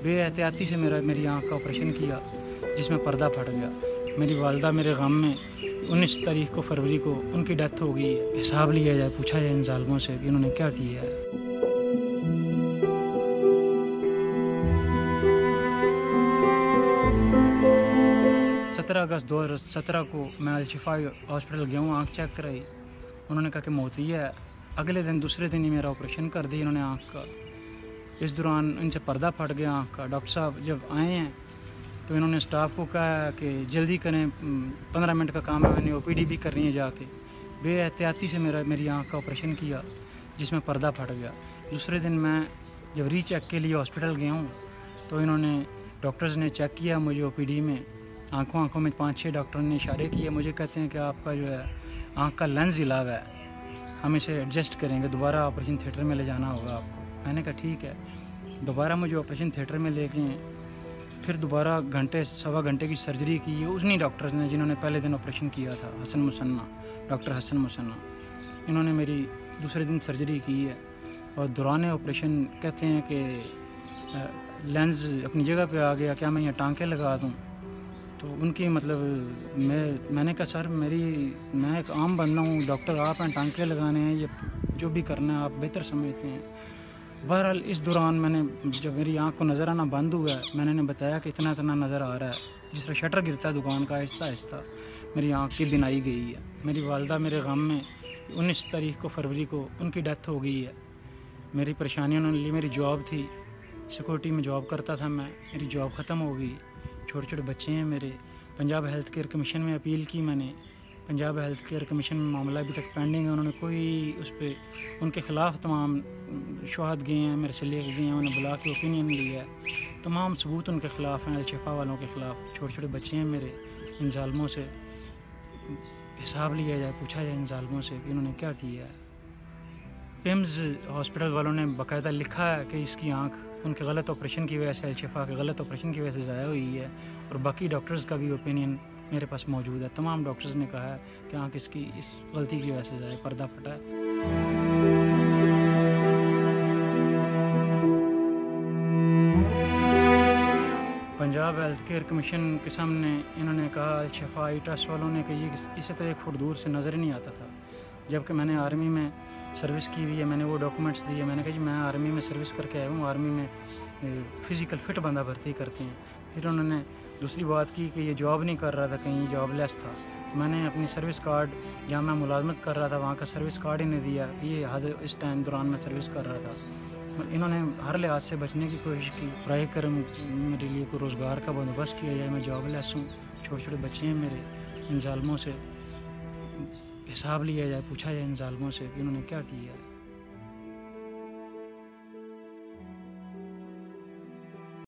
बे एहतियाती से मेरी आँख का ऑपरेशन किया, जिसमें पर्दा फट गया। मेरी वालदा मेरे गम में 19 तारीख को फरवरी को उनकी डेथ हो गई है। हिसाब लिया जाए, पूछा जाए इन ज़ालिमों से कि इन्होंने क्या किया है। सत्रह अगस्त 2017 को मैं अल-शिफा हॉस्पिटल गया हूँ, आँख चेक कराई। उन्होंने कहा कि मोती है। अगले दिन दूसरे दिन ही मेरा ऑपरेशन कर दिया इन्होंने आँख का। इस दौरान इनसे पर्दा फट गया आँख का। डॉक्टर साहब जब आए हैं तो इन्होंने स्टाफ को कहा कि जल्दी करें, 15 मिनट का काम है, मैंने ओपीडी भी करनी है जाके। बे एहतियाती से मेरी आँख का ऑपरेशन किया, जिसमें पर्दा फट गया। दूसरे दिन मैं जब रीचेक के लिए हॉस्पिटल गया हूँ तो इन्होंने डॉक्टर्स ने चेक किया मुझे ओपीडी में। आँखों में 5-6 डॉक्टर ने इशारे किए मुझे, कहते हैं कि आपका जो है आँख का लेंस हिला हुआ है, हम इसे एडजस्ट करेंगे, दोबारा ऑपरेशन थिएटर में ले जाना होगा आपको। मैंने कहा ठीक है। दोबारा मुझे ऑपरेशन थिएटर में ले गए, फिर दोबारा सवा घंटे की सर्जरी की है उन्हीं डॉक्टर्स ने जिन्होंने पहले दिन ऑपरेशन किया था, डॉक्टर हसन मुसन्ना। इन्होंने मेरी दूसरे दिन सर्जरी की है और दौरान ऑपरेशन कहते हैं कि लेंस अपनी जगह पे आ गया, क्या मैं यहाँ टांके लगा दूँ। तो उनकी मतलब मैंने कहा सर मैं एक आम बंदा हूँ, डॉक्टर आप हैं, टांके लगाने हैं, ये जो भी करना है आप बेहतर समझते हैं। बहरहाल इस दौरान मैंने जब मेरी आँख को नज़र आना बंद हुआ है, मैंने इन्हें बताया कि इतना नज़र आ रहा है, जिस तरह शटर गिरता है दुकान का, आहिस्ता आहिस्ता मेरी आँख की बिनाई गई है। मेरी वालदा मेरे गम में 19 तारीख को फरवरी को उनकी डेथ हो गई है। मेरी परेशानियों ने ली, मेरी जॉब थी, सिक्योरिटी में जॉब करता था मैं, मेरी जॉब ख़त्म हो गई। छोटे छोटे बच्चे हैं मेरे। पंजाब हेल्थ केयर कमीशन में अपील की मैंने, पंजाब हेल्थ केयर कमीशन में मामला अभी तक पेंडिंग है। उन्होंने कोई उस पर उनके ख़िलाफ़ तमाम शवाहद गए हैं, मेरे से लेकर गए हैं, उन्हें बुला के ओपिनियन लिया है, तमाम सबूत उनके ख़िलाफ़ हैं, अल-शिफा वालों के ख़िलाफ़। छोटे छोटे बच्चे हैं मेरे। इन ज़ालिमों से हिसाब लिया जाए, पूछा जाए इन ज़ालिमों से कि इन्होंने क्या किया है। पिम्स हॉस्पिटल वालों ने बाकायदा लिखा है कि इसकी आँख उनके गलत ऑपरेशन की वजह से, अल-शिफा के गलत ऑपरेशन की वजह से ज़ाया हुई है, और बाकी डॉक्टर्स का भी ओपिनियन मेरे पास मौजूद है। तमाम डॉक्टर्स ने कहा है कि आँख इसकी इस गलती की वजह से ज़ाया, पर्दा फटा है। पंजाब हेल्थ केयर कमीशन के सामने इन्होंने कहा अल-शिफा आई ट्रस्ट वालों ने कि इसे तो 1 फुट दूर से नज़र ही नहीं आता था, जबकि मैंने आर्मी में सर्विस की हुई है। मैंने वो डॉक्यूमेंट्स दिए, मैंने कहा जी मैं आर्मी में सर्विस करके आया हूँ, आर्मी में फ़िज़िकल फ़िट बंदा भर्ती करते हैं। फिर उन्होंने दूसरी बात की कि ये जॉब नहीं कर रहा था, कहीं जॉबलेस था। तो मैंने अपनी सर्विस कार्ड, जहाँ मैं मुलाजमत कर रहा था वहाँ का सर्विस कार्ड इन्हें दिया, ये हाजिर इस टाइम दौरान मैं सर्विस कर रहा था। इन्होंने हर लिहाज से बचने की कोशिश की। बराए करम मेरे लिए कोई रोज़गार का बंदोबस्त किया जाए, मैं जॉबलेस हूँ, छोटे छोटे बच्चे हैं मेरे। इन ज़ालिमों से हिसाब लिया जाए, पूछा जाए इन ज़ालिमों से कि इन्होंने क्या किया है।